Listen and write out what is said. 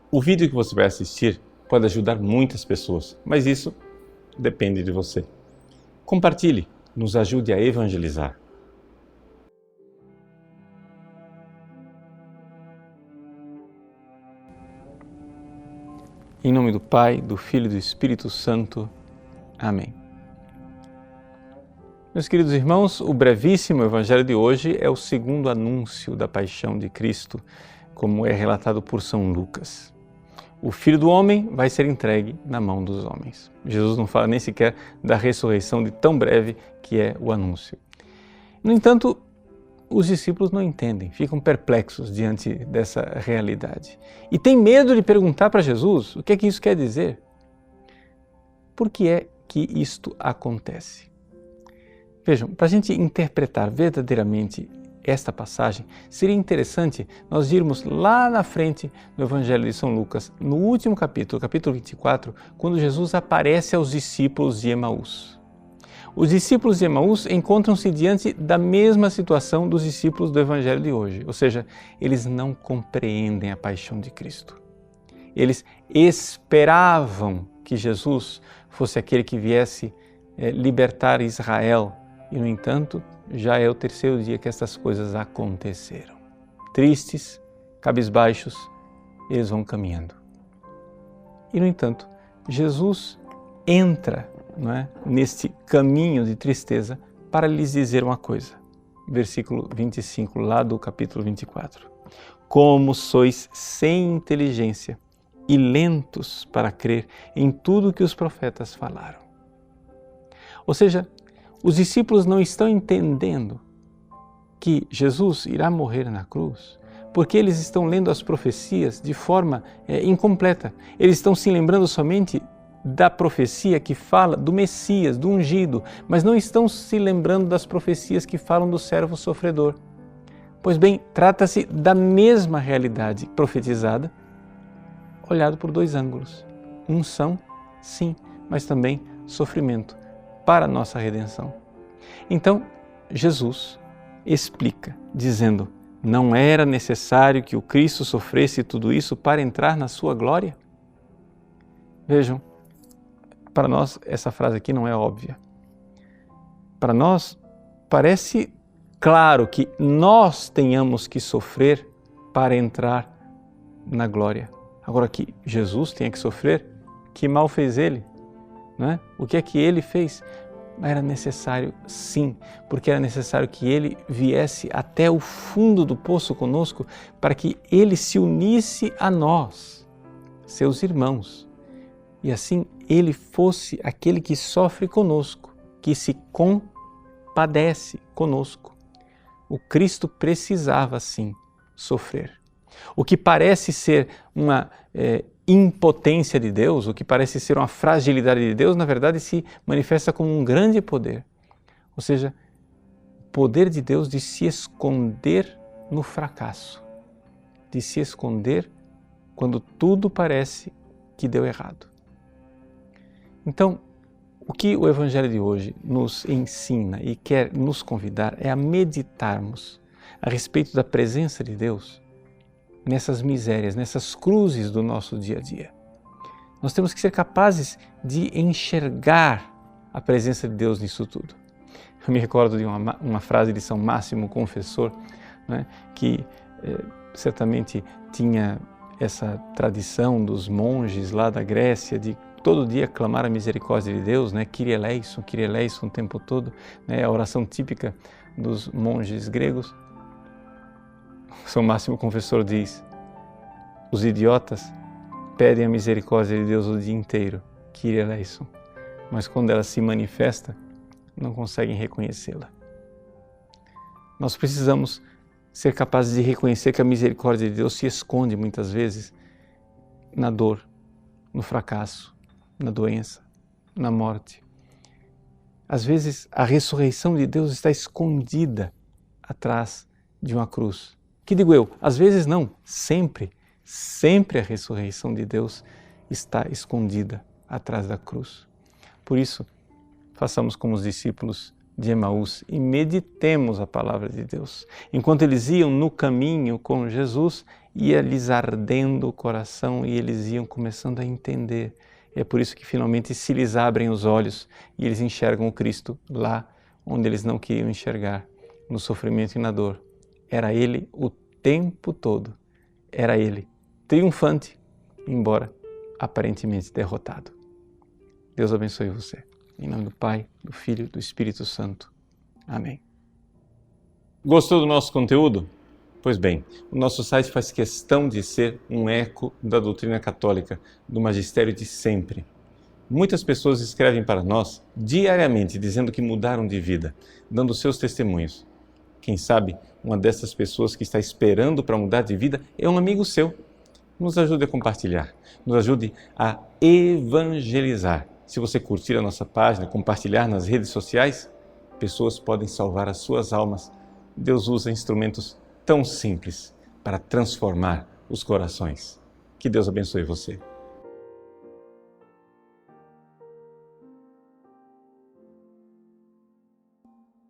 O vídeo que você vai assistir pode ajudar muitas pessoas, mas isso depende de você. Compartilhe, nos ajude a evangelizar. Em nome do Pai, do Filho e do Espírito Santo. Amém. Meus queridos irmãos, o brevíssimo Evangelho de hoje é o segundo anúncio da paixão de Cristo, como é relatado por São Lucas. O Filho do Homem vai ser entregue na mão dos homens. Jesus não fala nem sequer da ressurreição de tão breve que é o anúncio. No entanto, os discípulos não entendem, ficam perplexos diante dessa realidade. E têm medo de perguntar para Jesus o que é que isso quer dizer. Por que é que isto acontece? Vejam, para a gente interpretar verdadeiramente esta passagem, seria interessante nós irmos lá na frente do Evangelho de São Lucas, no último capítulo, capítulo 24, quando Jesus aparece aos discípulos de Emaús. Os discípulos de Emaús encontram-se diante da mesma situação dos discípulos do Evangelho de hoje, ou seja, eles não compreendem a paixão de Cristo. Eles esperavam que Jesus fosse aquele que viesse libertar Israel e, no entanto, já é o terceiro dia que estas coisas aconteceram. Tristes, cabisbaixos, eles vão caminhando. E, no entanto, Jesus entra, neste caminho de tristeza para lhes dizer uma coisa. Versículo 25, lá do capítulo 24. Como sois sem inteligência e lentos para crer em tudo que os profetas falaram. Ou seja, os discípulos não estão entendendo que Jesus irá morrer na cruz, porque eles estão lendo as profecias de forma incompleta. Eles estão se lembrando somente da profecia que fala do Messias, do ungido, mas não estão se lembrando das profecias que falam do servo sofredor. Pois bem, trata-se da mesma realidade profetizada, olhado por dois ângulos. Unção, sim, mas também sofrimento para a nossa redenção. Então, Jesus explica, dizendo: não era necessário que o Cristo sofresse tudo isso para entrar na sua glória? Vejam, para nós essa frase aqui não é óbvia. Para nós parece claro que nós tenhamos que sofrer para entrar na glória. Agora que Jesus tenha que sofrer, que mal fez ele? O que é que ele fez? Era necessário, sim, porque era necessário que ele viesse até o fundo do poço conosco para que ele se unisse a nós, seus irmãos, e assim ele fosse aquele que sofre conosco, que se compadece conosco. O Cristo precisava, sim, sofrer. O que parece ser uma impotência de Deus, o que parece ser uma fragilidade de Deus, na verdade se manifesta como um grande poder. Ou seja, o poder de Deus de se esconder no fracasso, de se esconder quando tudo parece que deu errado. Então, o que o Evangelho de hoje nos ensina e quer nos convidar é a meditarmos a respeito da presença de Deus nessas misérias, nessas cruzes do nosso dia a dia. Nós temos que ser capazes de enxergar a presença de Deus nisso tudo. Eu me recordo de uma frase de São Máximo Confessor, que certamente tinha essa tradição dos monges lá da Grécia de todo dia clamar a misericórdia de Deus, Kyrie eleison o tempo todo, a oração típica dos monges gregos. São Máximo Confessor diz: os idiotas pedem a misericórdia de Deus o dia inteiro, Kyrie eleison, mas quando ela se manifesta, não conseguem reconhecê-la. Nós precisamos ser capazes de reconhecer que a misericórdia de Deus se esconde muitas vezes na dor, no fracasso, na doença, na morte. Às vezes a ressurreição de Deus está escondida atrás de uma cruz. Que digo eu? Às vezes não, sempre a ressurreição de Deus está escondida atrás da cruz. Por isso, façamos como os discípulos de Emaús e meditemos a palavra de Deus. Enquanto eles iam no caminho com Jesus, ia lhes ardendo o coração e eles iam começando a entender. É por isso que finalmente se lhes abrem os olhos e eles enxergam o Cristo lá onde eles não queriam enxergar, no sofrimento e na dor. Era Ele o tempo todo. Era Ele, triunfante, embora aparentemente derrotado. Deus abençoe você. Em nome do Pai, do Filho e do Espírito Santo. Amém. Gostou do nosso conteúdo? Pois bem, o nosso site faz questão de ser um eco da doutrina católica, do magistério de sempre. Muitas pessoas escrevem para nós diariamente dizendo que mudaram de vida, dando seus testemunhos. Quem sabe uma dessas pessoas que está esperando para mudar de vida é um amigo seu. Nos ajude a compartilhar, nos ajude a evangelizar. Se você curtir a nossa página, compartilhar nas redes sociais, pessoas podem salvar as suas almas. Deus usa instrumentos tão simples para transformar os corações. Que Deus abençoe você.